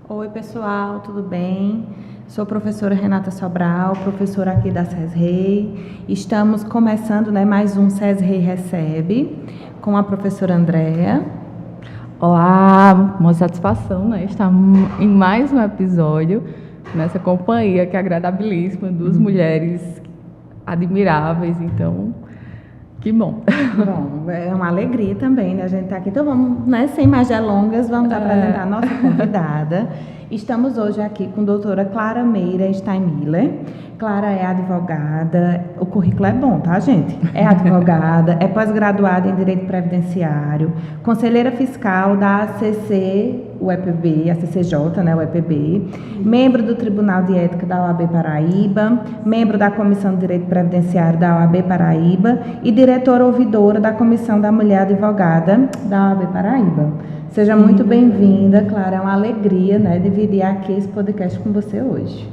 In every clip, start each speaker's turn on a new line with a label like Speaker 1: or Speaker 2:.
Speaker 1: Oi, pessoal, tudo bem? Sou a professora Renata Sobral, professora aqui da SESREI. Estamos começando, mais um SESREI Recebe com a professora Andréa.
Speaker 2: Olá, uma satisfação, estar em mais um episódio nessa companhia que é agradabilíssima, duas mulheres admiráveis, então, que bom.
Speaker 1: Bom, é uma alegria também, a gente estar aqui. Então vamos, sem mais delongas, vamos apresentar a nossa convidada. Estamos hoje aqui com a doutora Clara Meira Steinmiller. Clara é advogada, o currículo é bom, tá, gente? É advogada, é pós-graduada em Direito Previdenciário, conselheira fiscal da ACC, UEPB, a CCJ, UEPB, membro do Tribunal de Ética da OAB Paraíba, membro da Comissão de Direito Previdenciário da OAB Paraíba e diretora ouvidora da Comissão da Mulher Advogada da OAB Paraíba. Seja muito bem-vinda, Clara, é uma alegria, dividir aqui esse podcast com você hoje.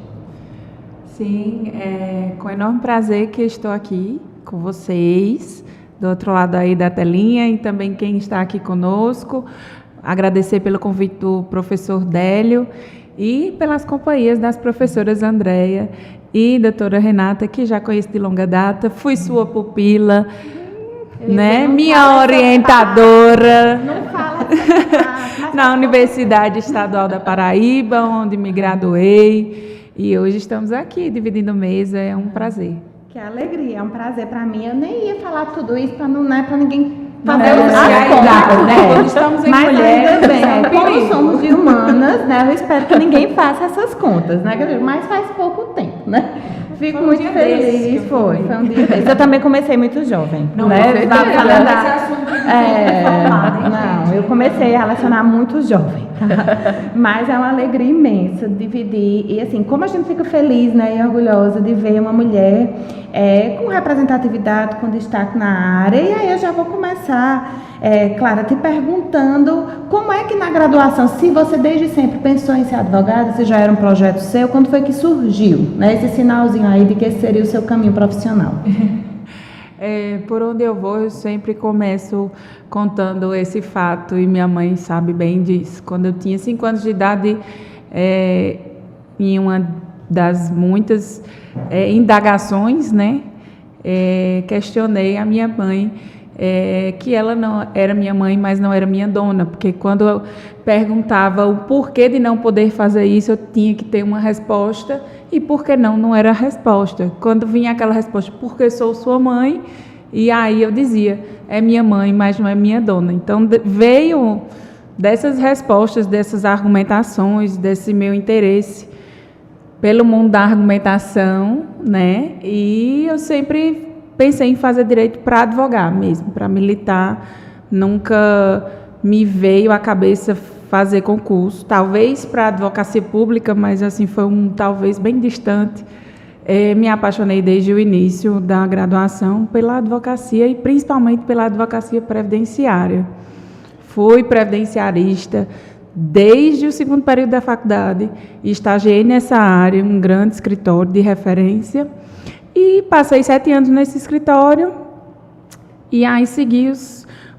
Speaker 3: Sim, é com enorme prazer que estou aqui com vocês, do outro lado aí da telinha, e também quem está aqui conosco. Agradecer pelo convite do professor Délio e pelas companhias das professoras Andréa e doutora Renata, que já conheço de longa data, fui sua pupila, minha orientadora.
Speaker 1: Não fala
Speaker 3: na Universidade Estadual da Paraíba, onde me graduei. E hoje estamos aqui dividindo mesa, é um prazer.
Speaker 1: Que alegria, é um prazer para mim. Eu nem ia falar tudo isso para ninguém fazer
Speaker 3: Quando estamos em
Speaker 1: mas
Speaker 3: mulheres,
Speaker 1: ainda bem, como somos de humanas, eu espero que ninguém faça essas contas, mas faz pouco tempo, Fico muito feliz. Foi um dia desse. Eu também comecei muito jovem, eu comecei a relacionar muito jovem, mas é uma alegria imensa dividir, e assim, como a gente fica feliz, e orgulhosa de ver uma mulher com representatividade, com destaque na área. E aí eu já vou começar, Clara, te perguntando como é que na graduação, se você desde sempre pensou em ser advogada, se já era um projeto seu, quando foi que surgiu, esse sinalzinho aí de que esse seria o seu caminho profissional?
Speaker 3: Por onde eu vou, eu sempre começo contando esse fato, e minha mãe sabe bem disso. Quando eu tinha 5 anos de idade, em uma das muitas indagações, questionei a minha mãe, que ela não era minha mãe, mas não era minha dona, porque quando eu perguntava o porquê de não poder fazer isso, eu tinha que ter uma resposta, e por que não era a resposta. Quando vinha aquela resposta, porque sou sua mãe, e aí eu dizia, é minha mãe, mas não é minha dona. Então veio dessas respostas, dessas argumentações, desse meu interesse pelo mundo da argumentação, e eu sempre pensei em fazer direito para advogar mesmo, para militar. Nunca me veio à cabeça fazer concurso, talvez para advocacia pública, mas assim foi talvez bem distante. Me apaixonei desde o início da graduação pela advocacia e principalmente pela advocacia previdenciária. Fui previdenciarista desde o 2º período da faculdade, estagiei nessa área, um grande escritório de referência, e passei 7 anos nesse escritório, e aí segui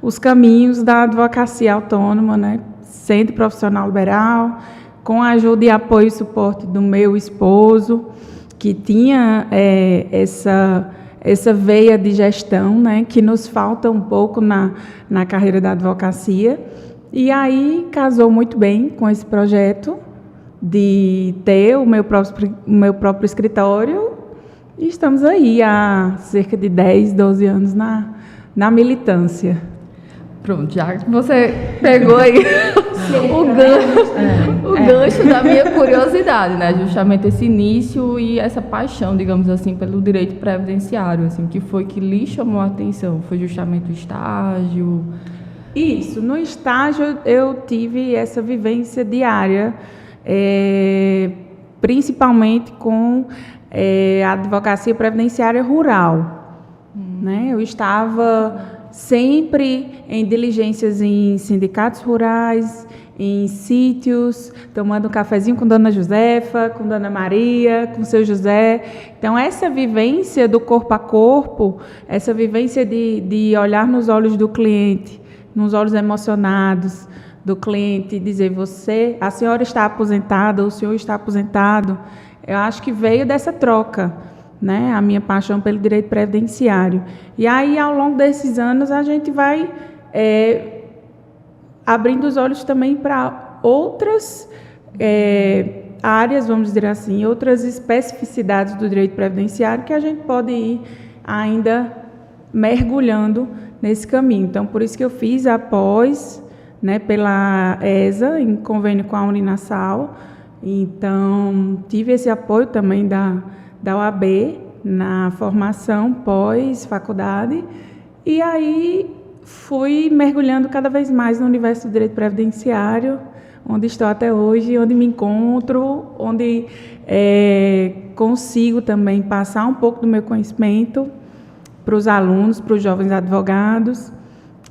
Speaker 3: os caminhos da advocacia autônoma, Centro Profissional Liberal, com a ajuda e apoio e suporte do meu esposo, que tinha essa veia de gestão, que nos falta um pouco na carreira da advocacia. E aí casou muito bem com esse projeto de ter o meu próprio escritório, e estamos aí há cerca de 10, 12 anos na militância.
Speaker 2: Pronto, já você pegou aí o gancho da minha curiosidade, justamente esse início e essa paixão, digamos assim, pelo direito previdenciário, assim, que foi que lhe chamou a atenção? Foi justamente o estágio?
Speaker 3: Isso, no estágio eu tive essa vivência diária, principalmente com a advocacia previdenciária rural. Eu estava sempre em diligências em sindicatos rurais, em sítios, tomando um cafezinho com Dona Josefa, com Dona Maria, com seu José. Então, essa vivência do corpo a corpo, essa vivência de olhar nos olhos do cliente, nos olhos emocionados, do cliente, dizer a senhora está aposentada, o senhor está aposentado, eu acho que veio dessa troca, né? A minha paixão pelo direito previdenciário. E aí, ao longo desses anos, a gente vai abrindo os olhos também para outras áreas, vamos dizer assim, outras especificidades do direito previdenciário que a gente pode ir ainda mergulhando nesse caminho. Então, por isso que eu fiz a pós, né, pela ESA, em convênio com a Uninasal. Então, tive esse apoio também da OAB na formação pós-faculdade. E aí fui mergulhando cada vez mais no universo do direito previdenciário, onde estou até hoje, onde me encontro, onde consigo também passar um pouco do meu conhecimento para os alunos, para os jovens advogados.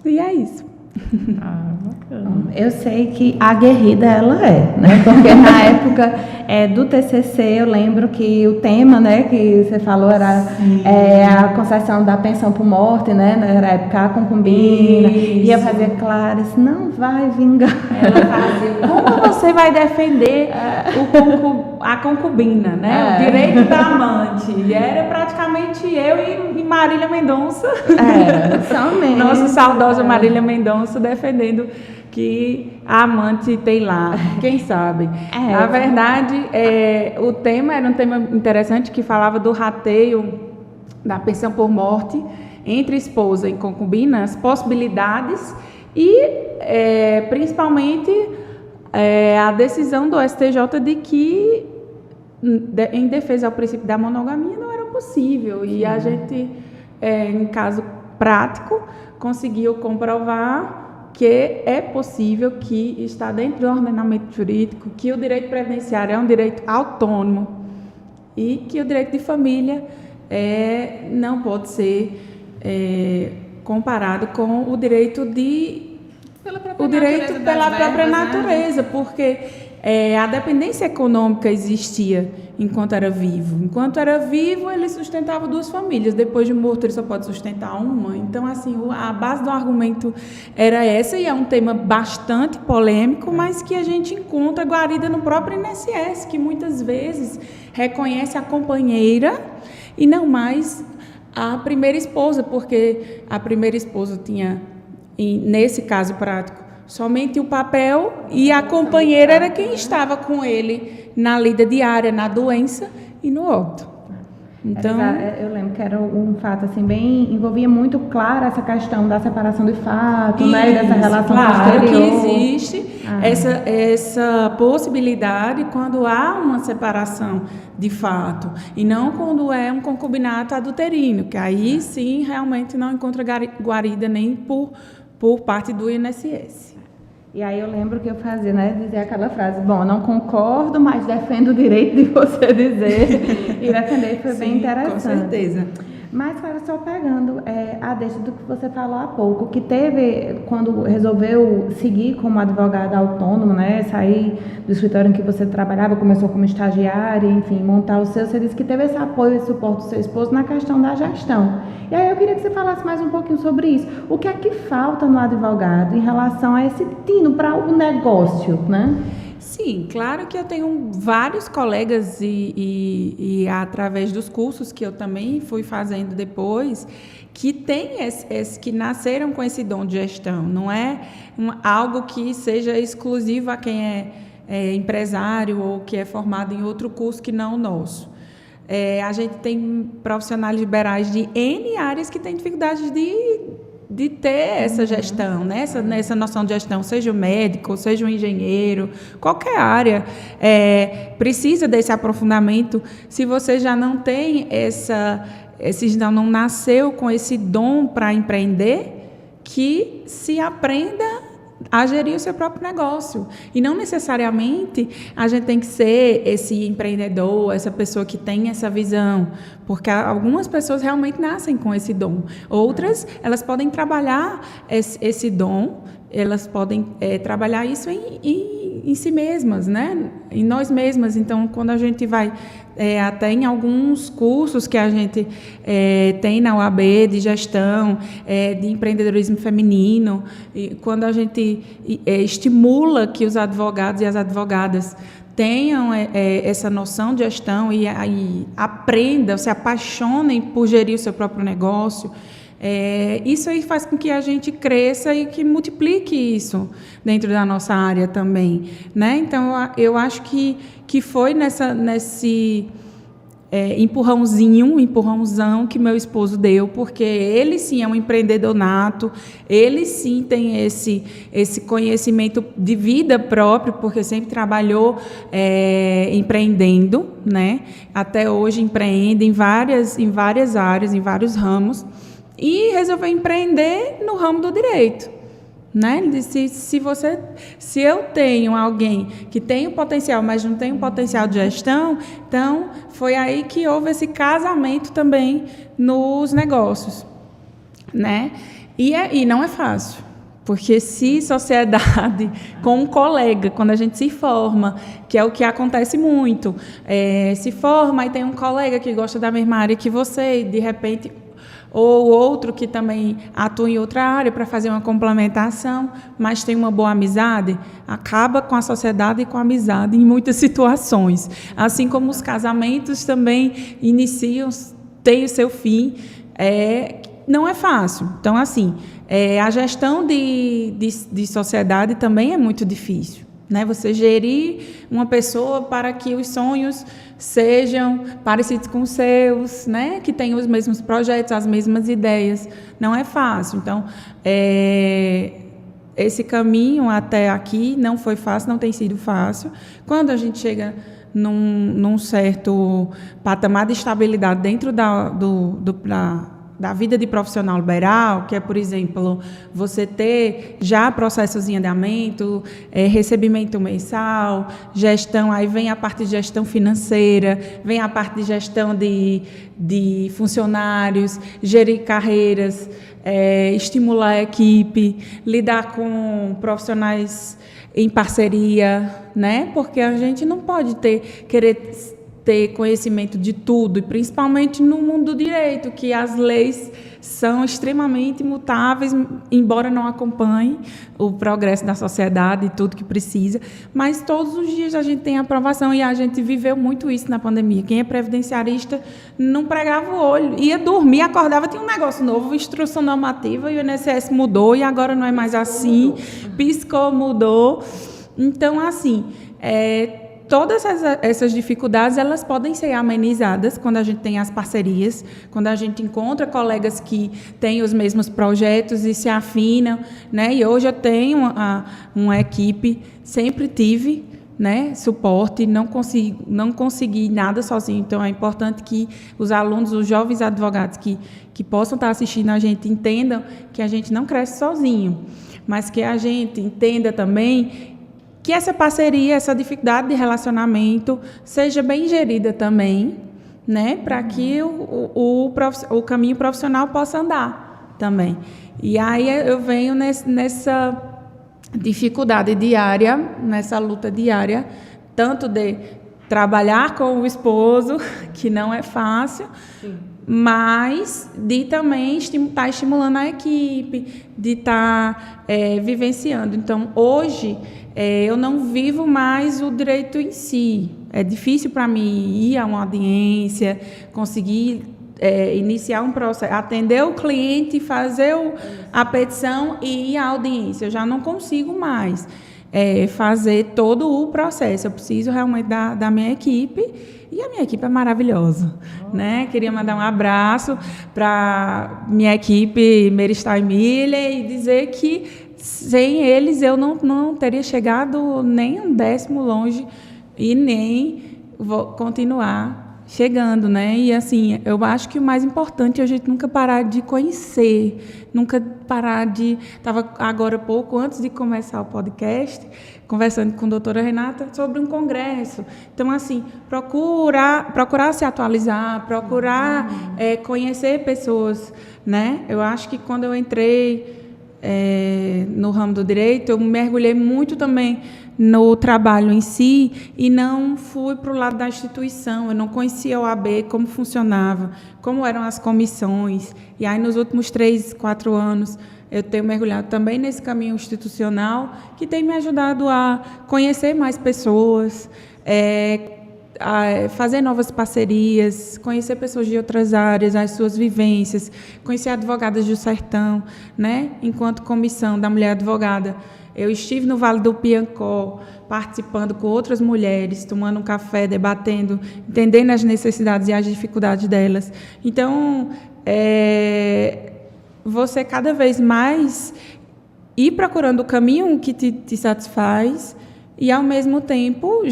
Speaker 3: E é isso.
Speaker 2: Bacana.
Speaker 1: Eu sei que aguerrida ela é, né? Porque na época do TCC eu lembro que o tema, né, que você falou era a concessão da pensão por morte, né? Na época a concubina.
Speaker 3: Isso.
Speaker 1: E eu fazia Clarice, não vai vingar.
Speaker 3: Ela fazia, como você vai defender a concubina, né? O direito da amante. E era praticamente eu e Marília Mendonça.
Speaker 1: Somente.
Speaker 3: Nossa saudosa Marília Mendonça defendendo que a amante tem lá, quem sabe. Na verdade, o tema era um tema interessante que falava do rateio da pensão por morte entre esposa e concubina, as possibilidades e, principalmente, a decisão do STJ de que, em defesa ao princípio da monogamia, não era possível. E a gente, em caso prático, conseguiu comprovar que é possível, que está dentro do ordenamento jurídico, que o direito previdenciário é um direito autônomo e que o direito de família não pode ser comparado com o direito pela própria natureza, porque a dependência econômica existia enquanto era vivo. Enquanto era vivo, ele sustentava 2 famílias. Depois de morto, ele só pode sustentar uma. Então, assim, a base do argumento era essa, e é um tema bastante polêmico, mas que a gente encontra guarida no próprio INSS, que muitas vezes reconhece a companheira e não mais a primeira esposa, porque a primeira esposa tinha, nesse caso prático, somente o papel, e a companheira era quem estava com ele na lida diária, na doença e no óbito. Então,
Speaker 1: eu lembro que era um fato assim bem, envolvia muito claro essa questão da separação do fato, né, e dessa relação
Speaker 3: claro
Speaker 1: posterior.
Speaker 3: Que existe essa possibilidade quando há uma separação de fato, e não quando é um concubinato adulterino, que aí sim realmente não encontra guarida nem por parte do INSS.
Speaker 1: E aí eu lembro que eu fazia, né, dizer aquela frase, bom, não concordo, mas defendo o direito de você dizer, e defender foi bem interessante.
Speaker 3: Com certeza.
Speaker 1: Mas, cara, só pegando a deixa do que você falou há pouco, que teve, quando resolveu seguir como advogada autônoma, né, sair do escritório em que você trabalhava, começou como estagiária, enfim, montar o seu, você disse que teve esse apoio e suporte do seu esposo na questão da gestão. E aí eu queria que você falasse mais um pouquinho sobre isso. O que é que falta no advogado em relação a esse tino para o negócio, né?
Speaker 3: Sim, claro que eu tenho vários colegas e através dos cursos que eu também fui fazendo depois, que que nasceram com esse dom de gestão. Não é algo que seja exclusivo a quem é empresário ou que é formado em outro curso que não o nosso. A gente tem profissionais liberais de N áreas que têm dificuldade de ter essa gestão, né? Essa noção de gestão, seja o médico, seja o engenheiro, qualquer área, precisa desse aprofundamento. Se você já não tem não nasceu com esse dom para empreender, que se aprenda a gerir o seu próprio negócio. E não necessariamente a gente tem que ser esse empreendedor, essa pessoa que tem essa visão, porque algumas pessoas realmente nascem com esse dom. Outras, elas podem trabalhar esse dom, elas podem trabalhar isso em em si mesmas, né? Em nós mesmas. Então, quando a gente vai até em alguns cursos que a gente tem na UAB de gestão, de empreendedorismo feminino, e quando a gente estimula que os advogados e as advogadas tenham essa noção de gestão e aprendam, se apaixonem por gerir o seu próprio negócio, isso aí faz com que a gente cresça e que multiplique isso dentro da nossa área também, né? Então, eu acho que foi nesse empurrãozão que meu esposo deu, porque ele sim é um empreendedor nato, ele sim tem esse conhecimento de vida próprio, porque sempre trabalhou empreendendo, né? Até hoje empreende em várias áreas, em vários ramos, e resolveu empreender no ramo do direito, né? Ele disse, se eu tenho alguém que tem o potencial, mas não tem o potencial de gestão, então foi aí que houve esse casamento também nos negócios, né? E não é fácil, porque se sociedade com um colega, quando a gente se forma, que é o que acontece muito, se forma e tem um colega que gosta da mesma área que você, e de repente ou outro que também atua em outra área para fazer uma complementação, mas tem uma boa amizade, acaba com a sociedade e com a amizade em muitas situações. Assim como os casamentos também iniciam, têm o seu fim, não é fácil. Então, assim, a gestão de sociedade também é muito difícil, né? Você gerir uma pessoa para que os sonhos sejam parecidos com os seus, né? Que tenham os mesmos projetos, as mesmas ideias. Não é fácil. Então, esse caminho até aqui não foi fácil, não tem sido fácil. Quando a gente chega num certo patamar de estabilidade dentro da vida de profissional liberal, que é, por exemplo, você ter já processos em andamento, recebimento mensal, gestão, aí vem a parte de gestão financeira, vem a parte de gestão de funcionários, gerir carreiras, estimular a equipe, lidar com profissionais em parceria, né? Porque a gente não pode querer ter conhecimento de tudo, e principalmente no mundo do direito, que as leis são extremamente mutáveis, embora não acompanhem o progresso da sociedade e tudo que precisa, mas todos os dias a gente tem aprovação, e a gente viveu muito isso na pandemia. Quem é previdenciarista não pregava o olho, ia dormir, acordava, tinha um negócio novo, instrução normativa, e o INSS mudou, e agora não é mais assim, piscou, mudou. Então, assim, todas essas dificuldades, elas podem ser amenizadas quando a gente tem as parcerias, quando a gente encontra colegas que têm os mesmos projetos e se afinam, né? E hoje eu tenho uma equipe, sempre tive, né, suporte, não consegui nada sozinho. Então, é importante que os alunos, os jovens advogados que possam estar assistindo a gente, entendam que a gente não cresce sozinho, mas que a gente entenda também que essa parceria, essa dificuldade de relacionamento seja bem gerida também, né, para que o caminho profissional possa andar também. E aí eu venho nessa dificuldade diária, nessa luta diária, tanto de trabalhar com o esposo, que não é fácil, sim, mas de também estar estimulando a equipe, de estar vivenciando. Então, hoje, eu não vivo mais o direito em si. É difícil para mim ir a uma audiência, conseguir iniciar um processo, atender o cliente, fazer a petição e ir à audiência. Eu já não consigo mais fazer todo o processo. Eu preciso realmente da minha equipe, e a minha equipe é maravilhosa, né? Queria mandar um abraço para minha equipe Meristal e Miller e dizer que sem eles eu não teria chegado nem um décimo longe e nem vou continuar chegando, né? E assim, eu acho que o mais importante é a gente nunca parar de conhecer, nunca parar de... Estava agora há pouco, antes de começar o podcast, conversando com a doutora Renata sobre um congresso. Então, assim, procurar se atualizar, procurar conhecer pessoas, né? Eu acho que quando eu entrei no ramo do direito, eu mergulhei muito também no trabalho em si e não fui para o lado da instituição. Eu não conhecia a OAB, como funcionava, como eram as comissões. E aí, nos últimos 3, 4 anos, eu tenho mergulhado também nesse caminho institucional, que tem me ajudado a conhecer mais pessoas, a fazer novas parcerias, conhecer pessoas de outras áreas, as suas vivências, conhecer advogadas do Sertão, né? Enquanto comissão da mulher advogada, eu estive no Vale do Piancó, participando com outras mulheres, tomando um café, debatendo, entendendo as necessidades e as dificuldades delas. Então, você cada vez mais ir procurando o caminho que te satisfaz e, ao mesmo tempo,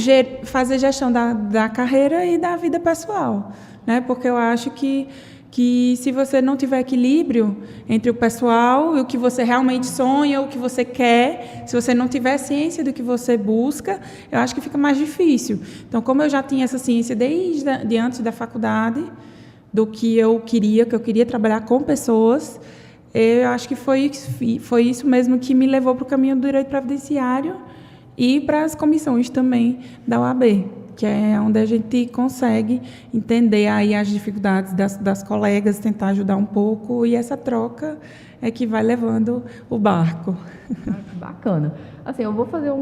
Speaker 3: fazer gestão da carreira e da vida pessoal, né? Porque eu acho que se você não tiver equilíbrio entre o pessoal e o que você realmente sonha, o que você quer, se você não tiver ciência do que você busca, eu acho que fica mais difícil. Então, como eu já tinha essa ciência desde antes da faculdade, do que eu queria trabalhar com pessoas, eu acho que foi isso mesmo que me levou para o caminho do direito previdenciário e para as comissões também da OAB, que é onde a gente consegue entender aí as dificuldades das colegas, tentar ajudar um pouco, e essa troca é que vai levando o barco.
Speaker 2: Bacana. Assim, eu vou fazer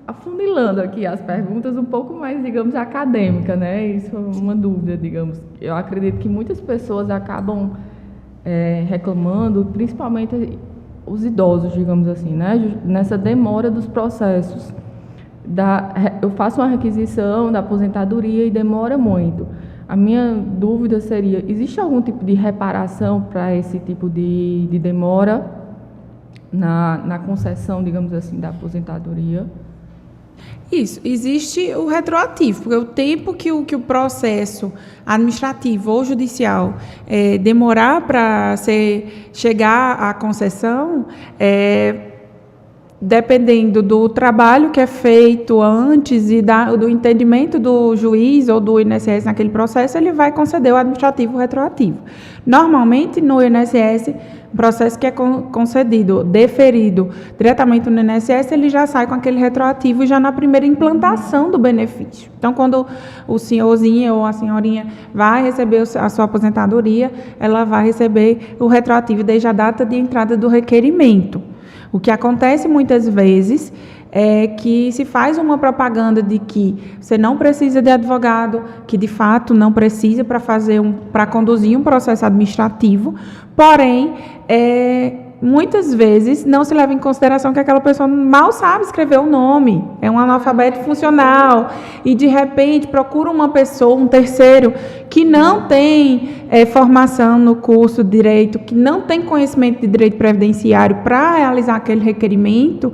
Speaker 2: afunilando aqui as perguntas um pouco mais, digamos, acadêmica, né? Isso é uma dúvida, digamos. Eu acredito que muitas pessoas acabam reclamando, principalmente os idosos, digamos assim, né? Nessa demora dos processos. Eu faço uma requisição da aposentadoria e demora muito. A minha dúvida seria, existe algum tipo de reparação para esse tipo de demora na concessão, digamos assim, da aposentadoria?
Speaker 3: Isso, existe o retroativo, porque o tempo que o processo administrativo ou judicial demorar para chegar à concessão, dependendo do trabalho que é feito antes e do entendimento do juiz ou do INSS naquele processo, ele vai conceder o administrativo retroativo. Normalmente, no INSS, o processo que é deferido diretamente no INSS, ele já sai com aquele retroativo já na primeira implantação do benefício. Então, quando o senhorzinho ou a senhorinha vai receber a sua aposentadoria, ela vai receber o retroativo desde a data de entrada do requerimento. O que acontece muitas vezes é que se faz uma propaganda de que você não precisa de advogado, que de fato não precisa para conduzir um processo administrativo, porém, muitas vezes não se leva em consideração que aquela pessoa mal sabe escrever o nome, é um analfabeto funcional, e de repente procura uma pessoa, um terceiro, que não tem formação no curso de direito, que não tem conhecimento de direito previdenciário para realizar aquele requerimento,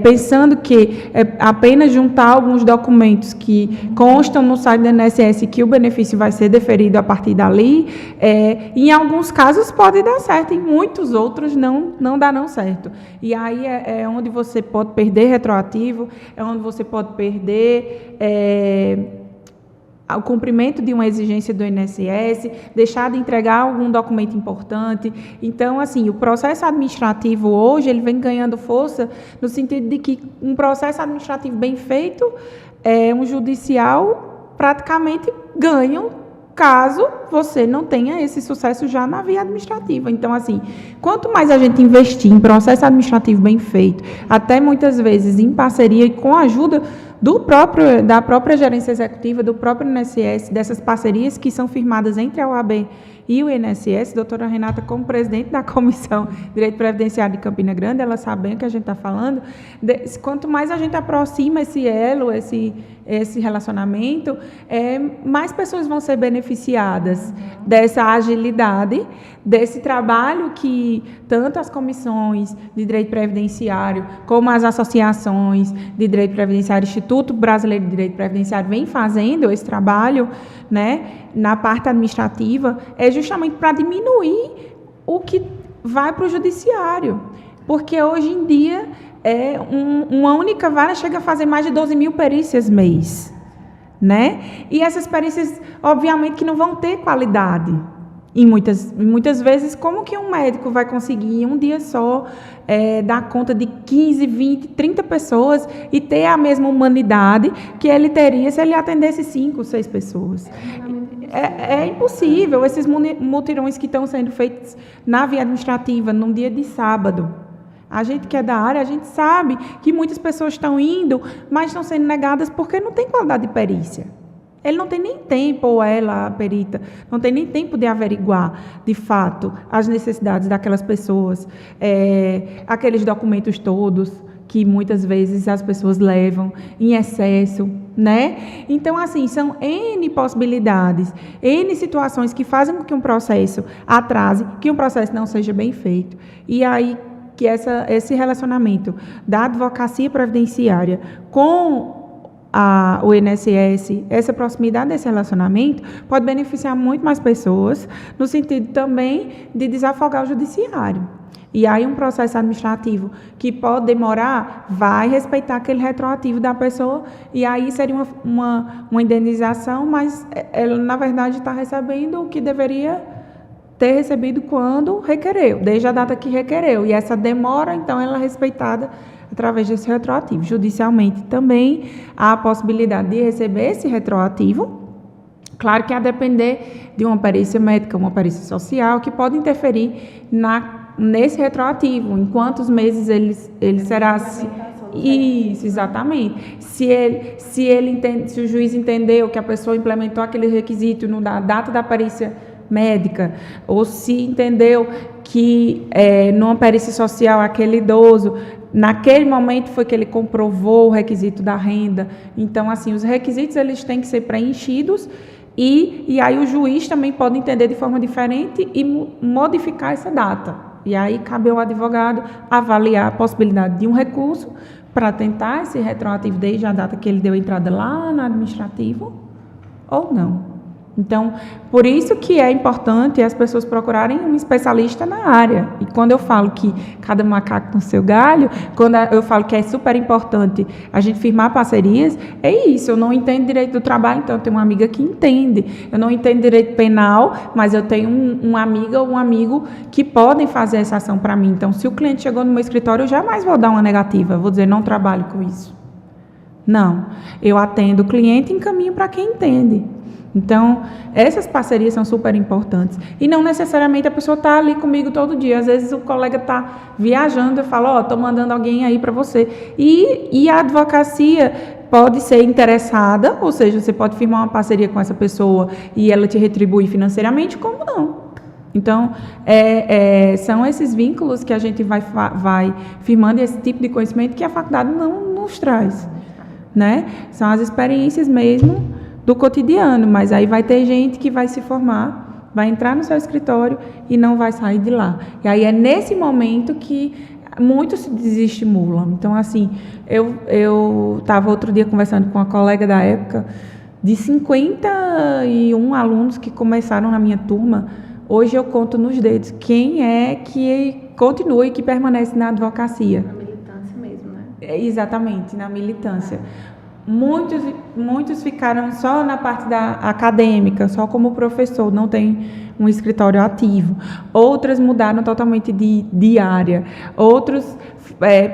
Speaker 3: pensando que apenas juntar alguns documentos que constam no site do INSS que o benefício vai ser deferido a partir dali, em alguns casos pode dar certo, em muitos outros não dá certo. E aí é onde você pode perder retroativo, é onde você pode perder o cumprimento de uma exigência do INSS, deixar de entregar algum documento importante. Então, assim, o processo administrativo hoje, ele vem ganhando força no sentido de que um processo administrativo bem feito, um judicial praticamente ganha caso você não tenha esse sucesso já na via administrativa. Então, assim, quanto mais a gente investir em processo administrativo bem feito, até muitas vezes em parceria e com a ajuda da própria gerência executiva, do próprio INSS, dessas parcerias que são firmadas entre a OAB e o INSS, a doutora Renata, como presidente da Comissão de Direito Previdenciário de Campina Grande, ela sabe bem o que a gente está falando. Quanto mais a gente aproxima esse elo, esse relacionamento, mais pessoas vão ser beneficiadas dessa agilidade, desse trabalho que tanto as comissões de direito previdenciário, como as associações de direito previdenciário, Instituto Brasileiro de Direito Previdenciário, vem fazendo esse trabalho, né, na parte administrativa, justamente para diminuir o que vai para o judiciário. Porque hoje em dia, uma única vara chega a fazer mais de 12 mil perícias mês, né? E essas perícias, obviamente, que não vão ter qualidade. E muitas vezes, como que um médico vai conseguir em um dia só dar conta de 15, 20, 30 pessoas e ter a mesma humanidade que ele teria se ele atendesse 5, 6 pessoas? É impossível. Esses mutirões que estão sendo feitos na via administrativa, num dia de sábado. A gente que é da área, a gente sabe que muitas pessoas estão indo, mas estão sendo negadas porque não tem qualidade de perícia. Ele não tem nem tempo, ou ela, a perita, não tem nem tempo de averiguar, de fato, as necessidades daquelas pessoas, aqueles documentos todos que muitas vezes as pessoas levam em excesso, né? Então, assim, são N possibilidades, N situações que fazem com que um processo atrase, que um processo não seja bem feito. E aí, que esse relacionamento da advocacia previdenciária com o INSS, essa proximidade desse relacionamento pode beneficiar muito mais pessoas, no sentido também de desafogar o judiciário. E aí um processo administrativo que pode demorar, vai respeitar aquele retroativo da pessoa, e aí seria uma indenização, mas ela, na verdade, está recebendo o que deveria ter recebido quando requereu, desde a data que requereu. E essa demora, então, ela é respeitada através desse retroativo. Judicialmente também há a possibilidade de receber esse retroativo, claro que a depender de uma perícia médica, uma perícia social, que pode interferir nesse retroativo, em quantos meses ele será... Isso, exatamente. Se o juiz entendeu que a pessoa implementou aquele requisito na data da perícia médica, ou se entendeu que numa perícia social aquele idoso, naquele momento foi que ele comprovou o requisito da renda. Então, assim, os requisitos eles têm que ser preenchidos e aí o juiz também pode entender de forma diferente e modificar essa data. E aí cabe ao advogado avaliar a possibilidade de um recurso para tentar esse retroativo desde a data que ele deu entrada lá no administrativo ou não. Então, por isso que é importante as pessoas procurarem um especialista na área. E quando eu falo que cada macaco no seu galho, quando eu falo que é super importante a gente firmar parcerias, é isso. Eu não entendo direito do trabalho, então eu tenho uma amiga que entende. Eu não entendo direito penal, mas eu tenho uma amiga ou um amigo que podem fazer essa ação para mim. Então, se o cliente chegou no meu escritório, eu jamais vou dar uma negativa. Eu vou dizer, não trabalho com isso. Não. Eu atendo o cliente e encaminho para quem entende. Então, essas parcerias são super importantes. E não necessariamente a pessoa está ali comigo todo dia. Às vezes o colega está viajando, eu falo, estou mandando alguém aí para você. E a advocacia pode ser interessada, ou seja, você pode firmar uma parceria com essa pessoa e ela te retribuir financeiramente, como não? Então, são esses vínculos que a gente vai firmando, esse tipo de conhecimento que a faculdade não nos traz, né? São as experiências mesmo do cotidiano, mas aí vai ter gente que vai se formar, vai entrar no seu escritório e não vai sair de lá. E aí é nesse momento que muitos se desestimulam. Então, assim, eu estava outro dia conversando com uma colega da época, de 51 alunos que começaram na minha turma, hoje eu conto nos dedos quem é que continua e que permanece na advocacia.
Speaker 1: Na militância mesmo, né?
Speaker 3: Exatamente, na militância. Muitos ficaram só na parte da acadêmica, só como professor, não tem um escritório ativo. Outras mudaram totalmente de área. Outros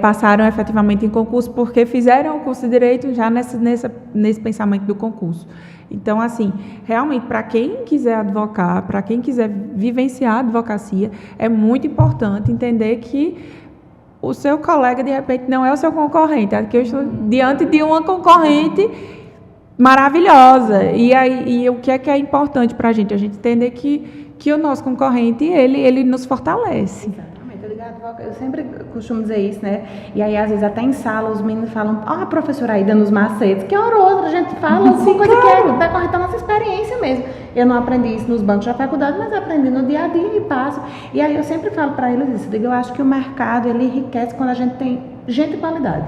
Speaker 3: passaram efetivamente em concurso porque fizeram o curso de Direito já nesse pensamento do concurso. Então, assim, realmente, para quem quiser advocar, para quem quiser vivenciar a advocacia, é muito importante entender que o seu colega, de repente, não é o seu concorrente. Aqui eu estou diante de uma concorrente maravilhosa. E o que é importante para a gente? A gente entender que o nosso concorrente, ele nos fortalece.
Speaker 1: Exatamente. Eu sempre costumo dizer isso, né? E aí, às vezes, até em sala, os meninos falam, a professora Aida nos macetes, que hora ou outra a gente fala,
Speaker 3: Sim,
Speaker 1: coisa
Speaker 3: claro.
Speaker 1: que vai corretar a nossa experiência mesmo. Eu não aprendi isso nos bancos da faculdade, mas aprendi no dia a dia e passo. E aí eu sempre falo para eles isso, eu acho que o mercado, ele enriquece quando a gente tem gente de qualidade.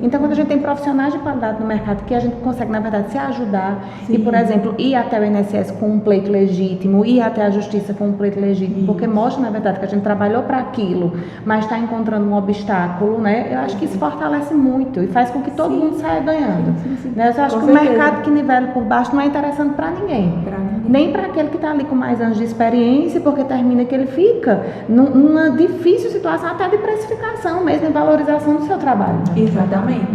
Speaker 1: Então, quando a gente tem profissionais de qualidade no mercado, que a gente consegue, na verdade, se ajudar,
Speaker 3: Sim.
Speaker 1: e, por exemplo, ir até o INSS com um pleito legítimo, ir até a Justiça com um pleito legítimo, porque mostra, na verdade, que a gente trabalhou para aquilo, mas está encontrando um obstáculo, né? Eu acho que isso fortalece muito e faz com que todo mundo saia ganhando.
Speaker 3: Sim.
Speaker 1: Né? Eu acho
Speaker 3: Com
Speaker 1: que o
Speaker 3: certeza.
Speaker 1: mercado que nivela por baixo não é interessante para ninguém. nem para aquele que está ali com mais anos de experiência, porque termina que ele fica numa difícil situação até de precificação mesmo, em valorização do seu trabalho.
Speaker 3: Exatamente.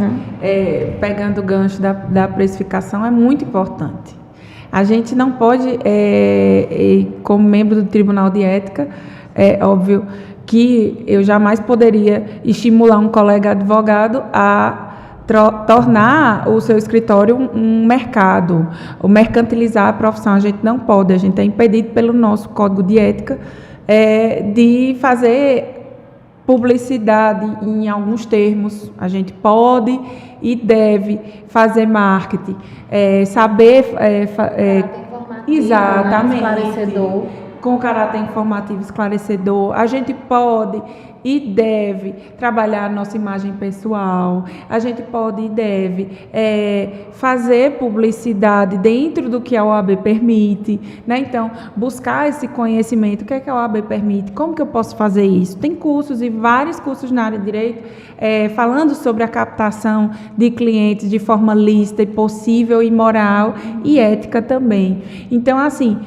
Speaker 3: Pegando o gancho da precificação, é muito importante. A gente não pode, como membro do Tribunal de Ética, é óbvio que eu jamais poderia estimular um colega advogado a tornar o seu escritório um mercado, ou mercantilizar a profissão. A gente não pode, a gente é impedido pelo nosso Código de Ética de fazer publicidade em alguns termos. A gente pode e deve fazer marketing, saber... exatamente,
Speaker 1: esclarecedor.
Speaker 3: Com caráter informativo esclarecedor. A gente pode e deve trabalhar a nossa imagem pessoal, a gente pode e deve fazer publicidade dentro do que a OAB permite, né? Então, buscar esse conhecimento, o que é que a OAB permite, como que eu posso fazer isso? Tem cursos e vários cursos na área de direito falando sobre a captação de clientes de forma lícita e possível e moral e ética também. Então, assim,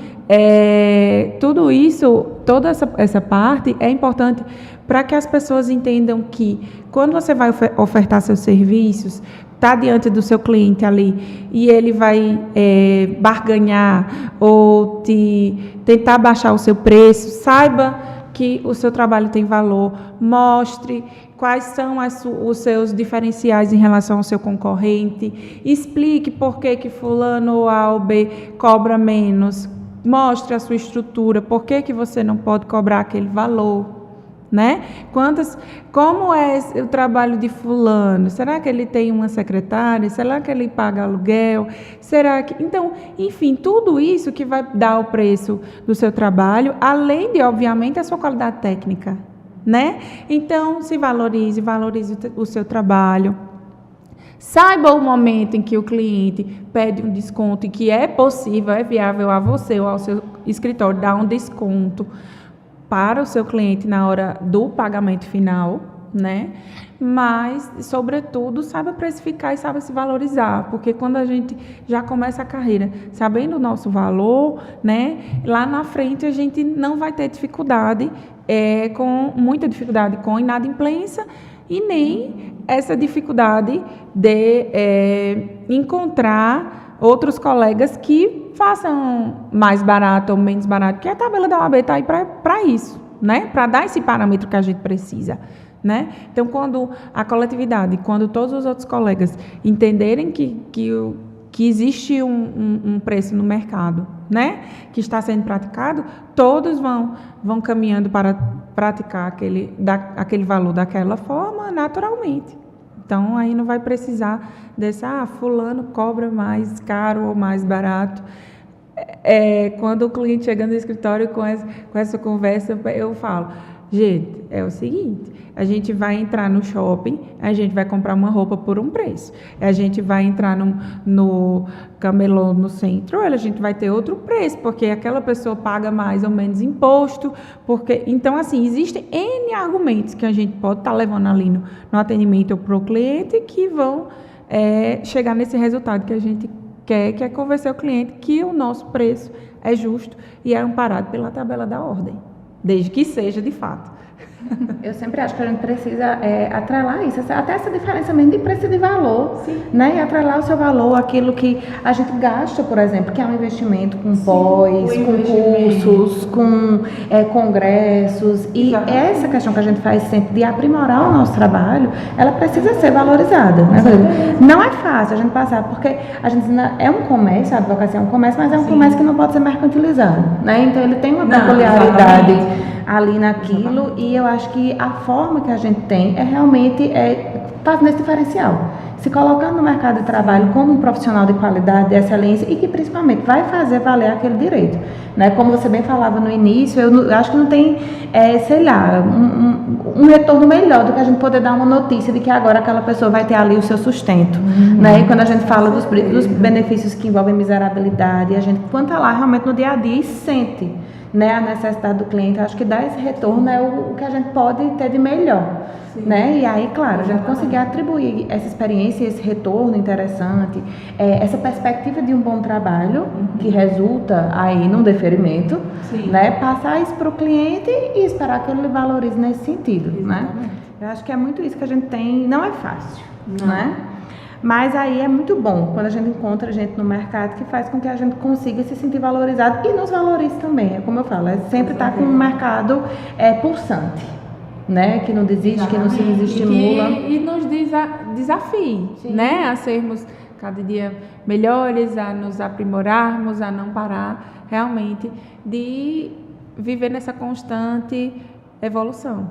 Speaker 3: tudo isso, toda essa parte é importante para que as pessoas entendam que quando você vai ofertar seus serviços, está diante do seu cliente ali e ele vai barganhar ou tentar baixar o seu preço, saiba que o seu trabalho tem valor, mostre quais são os seus diferenciais em relação ao seu concorrente, explique por que fulano ou A ou B cobra menos, mostre a sua estrutura, por que você não pode cobrar aquele valor, né? Como é o trabalho de fulano? Será que ele tem uma secretária? Será que ele paga aluguel? Então, enfim, tudo isso que vai dar o preço do seu trabalho, além de, obviamente, a sua qualidade técnica, né? Então, valorize o seu trabalho. Saiba o momento em que o cliente pede um desconto e que é possível, é viável a você ou ao seu escritório dar um desconto para o seu cliente na hora do pagamento final, né? Mas, sobretudo, saiba precificar e saiba se valorizar, porque quando a gente já começa a carreira sabendo o nosso valor, né? Lá na frente a gente não vai ter muita dificuldade com inadimplência e nem essa dificuldade de encontrar outros colegas que façam mais barato ou menos barato, porque a tabela da OAB está aí para isso, né? Para dar esse parâmetro que a gente precisa, né? Então, quando a coletividade, quando todos os outros colegas entenderem que existe um preço no mercado, né? Que está sendo praticado, todos vão caminhando para praticar aquele valor daquela forma naturalmente. Então, aí não vai precisar fulano cobra mais caro ou mais barato. Quando o cliente chega no escritório com essa conversa, eu falo, gente, é o seguinte, a gente vai entrar no shopping, a gente vai comprar uma roupa por um preço. A gente vai entrar no camelô no centro, a gente vai ter outro preço, porque aquela pessoa paga mais ou menos imposto. Então, assim, existem N argumentos que a gente pode estar levando ali no atendimento para o cliente que vão chegar nesse resultado que a gente quer, que é convencer o cliente que o nosso preço é justo e é amparado pela tabela da ordem, desde que seja de fato.
Speaker 1: Eu sempre acho que a gente precisa atrelar isso, até essa diferença mesmo de preço e de valor, né? E atrelar o seu valor, aquilo que a gente gasta, por exemplo, que é um investimento com pós, com cursos, com congressos. E essa questão que a gente faz sempre de aprimorar o nosso trabalho, ela precisa ser valorizada, né? Não é fácil a gente passar, porque a gente é um comércio, a advocacia é um comércio, mas é um comércio que não pode ser mercantilizado, né? Então ele tem uma peculiaridade ali naquilo, e eu acho que a forma que a gente tem é realmente fazendo esse diferencial, se colocando no mercado de trabalho como um profissional de qualidade, de excelência, e que principalmente vai fazer valer aquele direito, né? Como você bem falava no início, eu acho que não tem, sei lá, um retorno melhor do que a gente poder dar uma notícia de que agora aquela pessoa vai ter ali o seu sustento, né? E quando a gente fala dos benefícios que envolvem miserabilidade, a gente, quando está lá realmente no dia a dia e sente né, a necessidade do cliente. Eu acho que dar esse retorno é o que a gente pode ter de melhor. Né? E aí, claro, a gente conseguir atribuir essa experiência, esse retorno interessante, essa perspectiva de um bom trabalho, que resulta aí num deferimento, né? Passar isso para o cliente e esperar que ele valorize nesse sentido, né? Eu acho que é muito isso que a gente tem, não é fácil, né? Mas aí é muito bom quando a gente encontra gente no mercado que faz com que a gente consiga se sentir valorizado e nos valorize também, é como eu falo, sempre estar com um mercado pulsante. Né? Que não desiste, que não se desestimula.
Speaker 3: E nos desafie, né? A sermos cada dia melhores, a nos aprimorarmos, a não parar realmente de viver nessa constante evolução,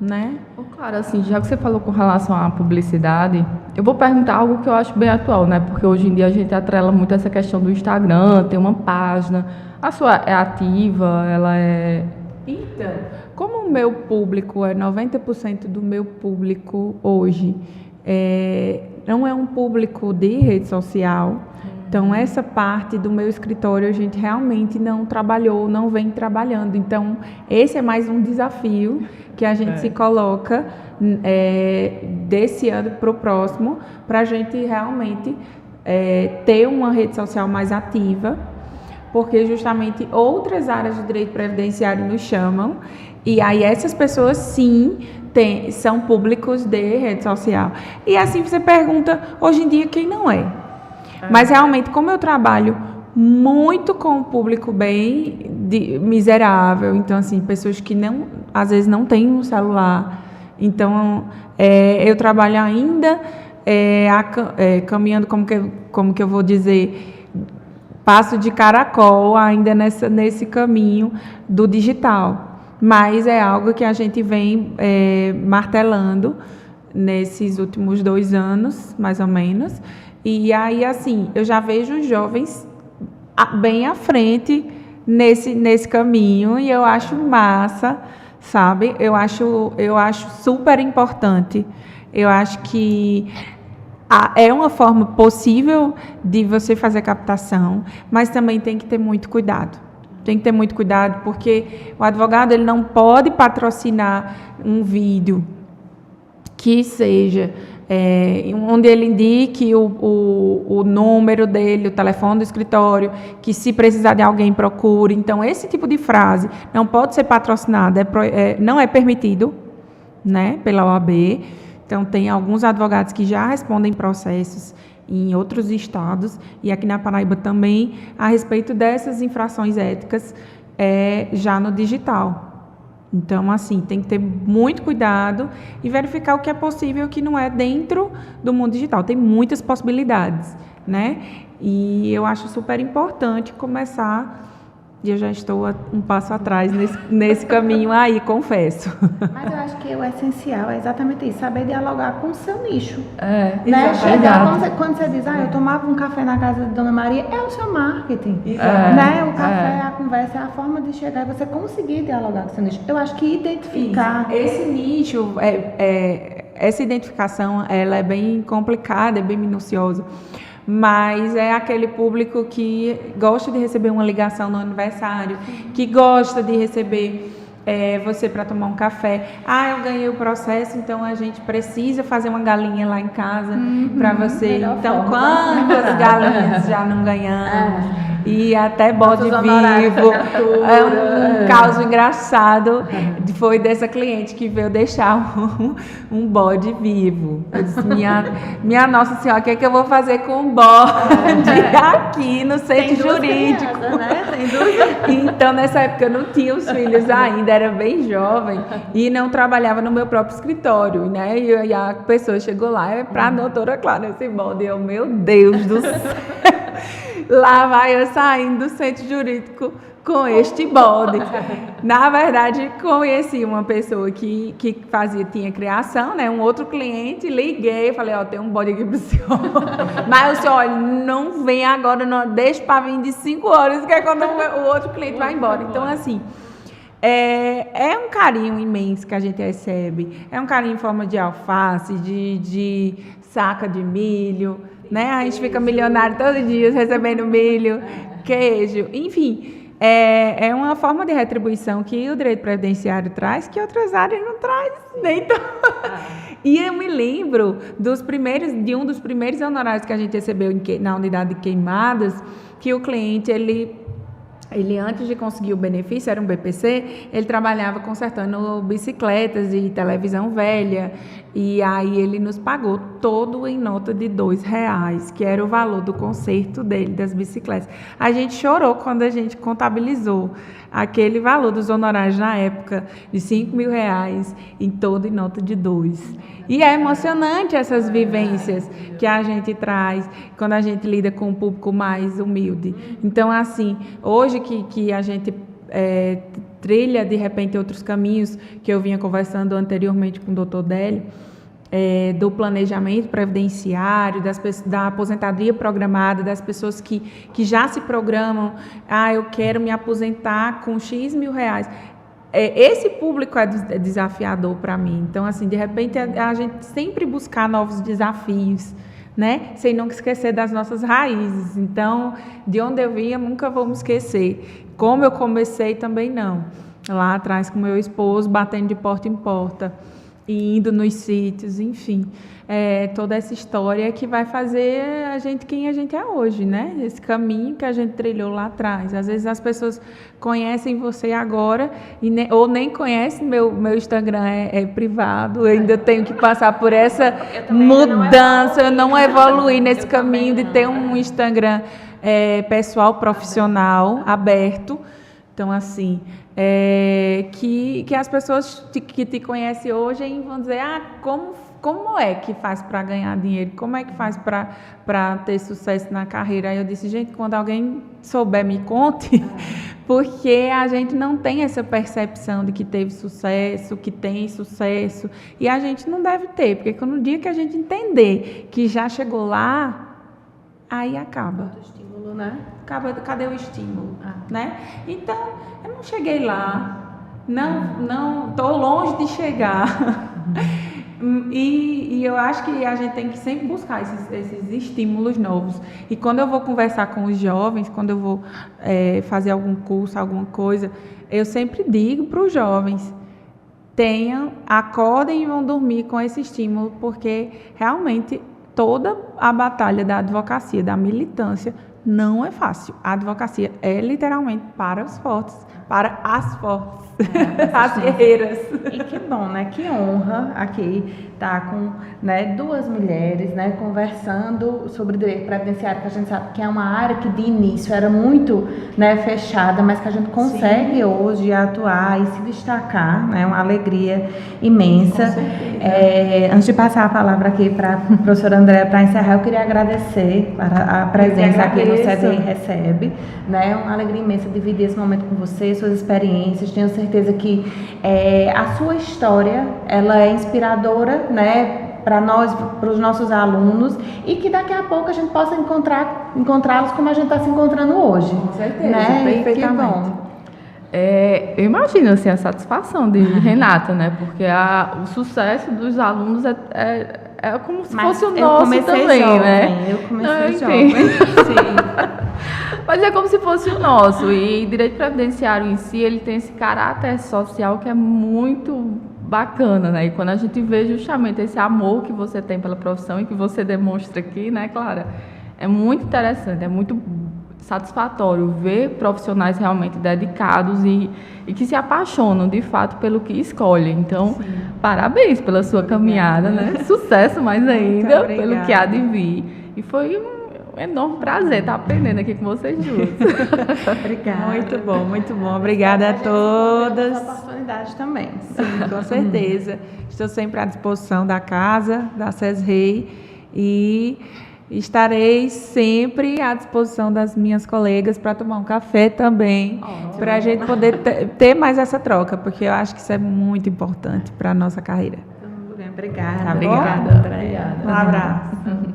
Speaker 3: né?
Speaker 2: Claro, assim, já que você falou com relação à publicidade, eu vou perguntar algo que eu acho bem atual, né? Porque hoje em dia a gente atrela muito essa questão do Instagram, tem uma página, a sua é ativa, ela é...
Speaker 3: Então, como o meu público 90% do meu público hoje não é um público de rede social, então essa parte do meu escritório a gente realmente não trabalhou, não vem trabalhando. Então, esse é mais um desafio que a gente se coloca desse ano para o próximo, para a gente realmente ter uma rede social mais ativa, porque justamente outras áreas do direito previdenciário nos chamam, e aí essas pessoas sim são públicos de rede social. E assim você pergunta, hoje em dia, quem não é? Mas realmente, como eu trabalho muito com o público bem miserável, então assim, pessoas que às vezes não têm um celular, então eu trabalho ainda caminhando, como que eu vou dizer, passo de caracol ainda nesse caminho do digital. Mas é algo que a gente vem martelando nesses últimos 2 anos, mais ou menos. E aí, assim, eu já vejo os jovens bem à frente nesse caminho, e eu acho massa, sabe? Eu acho super importante. Eu acho que é uma forma possível de você fazer captação, mas também tem que ter muito cuidado. Tem que ter muito cuidado, porque o advogado ele não pode patrocinar um vídeo que seja onde ele indique o número dele, o telefone do escritório, que se precisar de alguém procure. Então, esse tipo de frase não pode ser patrocinada, não é permitido, né, pela OAB. Então, tem alguns advogados que já respondem processos em outros estados, e aqui na Paraíba também, a respeito dessas infrações éticas já no digital. Então, assim, tem que ter muito cuidado e verificar o que é possível e o que não é dentro do mundo digital. Tem muitas possibilidades, né? E eu acho super importante começar, e eu já estou um passo atrás nesse caminho aí, confesso.
Speaker 1: Mas eu acho que o essencial é exatamente isso, saber dialogar com o seu nicho.
Speaker 2: Né?
Speaker 1: Quando você diz, eu tomava um café na casa de Dona Maria, é o seu marketing. Né? O café, a conversa, é a forma de chegar e você conseguir dialogar com o seu nicho. Eu acho que identificar...
Speaker 3: Esse nicho, essa identificação, ela é bem complicada, é bem minuciosa. Mas é aquele público que gosta de receber uma ligação no aniversário, que gosta de receber você para tomar um café. Eu ganhei o processo, então a gente precisa fazer uma galinha lá em casa para você. Então, quantas galinhas já não ganhamos? E até bode vivo. Um caso engraçado foi dessa cliente que veio deixar um bode vivo. Eu disse, minha Nossa Senhora, o que é que eu vou fazer com um bode aqui no centro jurídico?
Speaker 1: Crianças, né? Sem dúvida.
Speaker 3: Então, nessa época, eu não tinha os filhos ainda, era bem jovem e não trabalhava no meu próprio escritório, né? E a pessoa chegou lá, para a doutora Clara, esse bode, meu Deus do céu. Lá vai eu saindo do centro jurídico com este bode. Na verdade, conheci uma pessoa que tinha criação, né? Um outro cliente, liguei, falei, tem um bode aqui pro senhor. Mas o senhor, olha, não vem agora, não, deixa para vir de 5 horas, que é quando o outro cliente vai embora. Então, assim, é um carinho imenso que a gente recebe. É um carinho em forma de alface, de saca de milho, né? A gente fica milionário todos os dias recebendo milho, queijo, enfim. é uma forma de retribuição que o direito previdenciário traz, que outras áreas não trazem. Então, e eu me lembro de um dos primeiros honorários que a gente recebeu na unidade de queimadas, que o cliente, ele antes de conseguir o benefício, era um BPC, ele trabalhava consertando bicicletas e televisão velha, e aí ele nos pagou todo em nota de R$2, que era o valor do conserto dele, das bicicletas. A gente chorou quando a gente contabilizou aquele valor dos honorários na época, de R$5.000, em todo em nota de 2. E é emocionante essas vivências que a gente traz quando a gente lida com um público mais humilde. Então, assim, hoje que a gente trilha, de repente, outros caminhos que eu vinha conversando anteriormente com o doutor Délio, do planejamento previdenciário, da aposentadoria programada, das pessoas que já se programam, eu quero me aposentar com X mil reais. Esse público é desafiador para mim. Então, assim, de repente, a gente sempre buscar novos desafios, né? Sem nunca esquecer das nossas raízes. Então, de onde eu vim, eu nunca vou me esquecer. Como eu comecei, também não. Lá atrás, com meu esposo, batendo de porta em porta, e indo nos sítios, enfim. Toda essa história que vai fazer a gente quem a gente é hoje, né? Esse caminho que a gente trilhou lá atrás. Às vezes as pessoas conhecem você agora ou nem conhecem. Meu Instagram é privado, eu ainda tenho que passar por essa mudança, eu não evoluí nesse caminho de ter um Instagram pessoal, profissional, aberto. Então, assim, que as pessoas que te conhecem hoje vão dizer, como é que faz para ganhar dinheiro? Como é que faz para ter sucesso na carreira? Aí eu disse, gente, quando alguém souber, me conte, porque a gente não tem essa percepção de que teve sucesso, que tem sucesso, e a gente não deve ter, porque no dia que a gente entender que já chegou lá, aí acaba.
Speaker 1: O estímulo, né?
Speaker 3: Cadê o estímulo? Né? Então, eu não cheguei lá, não estou longe de chegar. E eu acho que a gente tem que sempre buscar esses estímulos novos. E quando eu vou conversar com os jovens, quando eu vou fazer algum curso, alguma coisa, eu sempre digo para os jovens, acordem e vão dormir com esse estímulo, porque realmente toda a batalha da advocacia, da militância, não é fácil. A advocacia é literalmente para os fortes, para as fortes, as guerreiras.
Speaker 1: E que bom, né? Que honra aqui estar com duas mulheres, conversando sobre direito previdenciário, que a gente sabe que é uma área que de início era muito fechada, mas que a gente consegue hoje atuar e se destacar, né? Uma alegria imensa.
Speaker 3: Com certeza.
Speaker 1: Antes de passar a palavra aqui para a professora Andréa para encerrar, eu queria agradecer a presença aqui no CDI Recebe, né? Uma alegria imensa dividir esse momento com você, suas experiências. Tenho certeza que a sua história ela é inspiradora, né, para nós, para os nossos alunos, e que daqui a pouco a gente possa encontrá-los como a gente está se encontrando hoje.
Speaker 3: Com certeza,
Speaker 1: né?
Speaker 3: perfeitamente.
Speaker 1: Que bom.
Speaker 2: Eu imagino assim, a satisfação de Renata, né? Porque o sucesso dos alunos é como se fosse o nosso também,
Speaker 1: jovem,
Speaker 2: né?
Speaker 1: Eu comecei
Speaker 2: jovem.
Speaker 1: Sim.
Speaker 2: Mas é como se fosse o nosso. E direito previdenciário em si, ele tem esse caráter social que é muito bacana, né? E quando a gente vê justamente esse amor que você tem pela profissão e que você demonstra aqui, né, Clara? É muito interessante, é muito satisfatório ver profissionais realmente dedicados e que se apaixonam de fato pelo que escolhem. Então, sim, parabéns pela sua caminhada, né? Sucesso mais ainda pelo que há de vir. E foi um enorme prazer estar aprendendo aqui com vocês duas.
Speaker 1: Obrigada.
Speaker 3: Muito bom, muito bom. Obrigada a todas.
Speaker 1: Oportunidade também.
Speaker 3: Sim, com certeza. Estou sempre à disposição da casa, da CESREI, e estarei sempre à disposição das minhas colegas para tomar um café também, para a gente poder ter mais essa troca, porque eu acho que isso é muito importante para a nossa carreira.
Speaker 1: Obrigada.
Speaker 3: Obrigada.
Speaker 2: Obrigada.
Speaker 3: Um abraço.